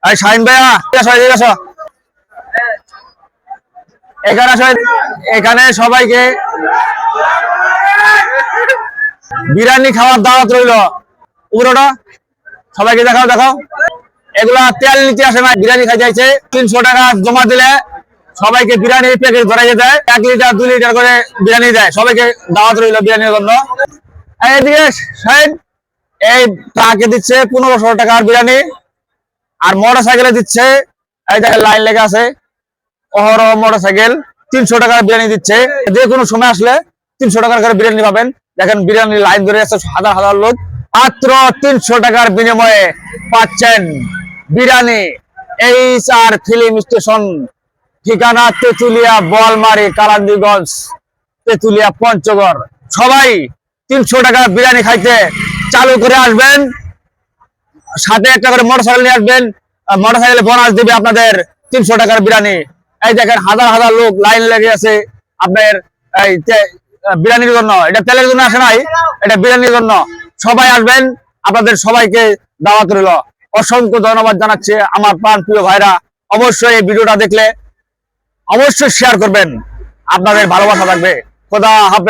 এই শাহিন ভাইয়া এদিকে আসো। এখানে আসো, এখানে সবাইকে বিরিয়ানি খাওয়ার দাওয়াত রইল। পুরোটা সবাইকে দেখাও দেখাও। এগুলা তেল নিতে আসে না, বিরিয়ানি খাই যাইছে। 300 টাকা জমা দিলে সবাইকে বিরিয়ানি প্যাকেট ধরাই দেয়। 1 লিটার 2 লিটার করে বিরিয়ানি দেয়। সবাইকে দাওয়াত রইল বিরিয়ানির জন্য। এইদিকে শাহিন, এই ট্রাকে দিচ্ছে 1500 টাকার বিরিয়ানি, আর মোটর সাইকেলে দিচ্ছে, এই দেখেন লাইন লেগে আছে, অহরহ মোটর সাইকেল 300 টাকার বিরিয়ানি দিচ্ছে। যে কোনো সময় আসলে 300 টাকার করে বিরিয়ানি পাবেন। দেখেন বিরিয়ানি লাইন ধরে আছে হাজার হাজার লোক। মাত্র 300 টাকার বিনিময়ে পাচ্ছেন বিরিয়ানি। HR ফিল্ম স্টেশন, ঠিকানা তেতুলিয়া, বোয়ালমারী, কালান্দিগঞ্জ, তেতুলিয়া, পঞ্চগড়। সবাই 300 টাকার বিরিয়ানি খাইতে চালু করে আসবেন। সাথে একটা করে মোটরসাইকেল নিয়ে আসবেন, মোটরসাইকেলে বোনাস দিবে আপনাদের 300 টাকার বিরিয়ানি। এই দেখেন হাজার হাজার লোক লাইন লেগে আছে আপনার এই বিরিয়ানির জন্য। এটা তেলের জন্য আসে নাই, এটা বিরিয়ানির জন্য। সবাই আসবেন, আপনাদের সবাইকে দাওয়াত রইল। অসংখ্য ধন্যবাদ জানাচ্ছি আমার প্রাণ প্রিয় ভাইরা। অবশ্যই এই ভিডিওটা দেখলে অবশ্যই শেয়ার করবেন, আপনাদের ভালোবাসা থাকবে। খোদা হাফেজ।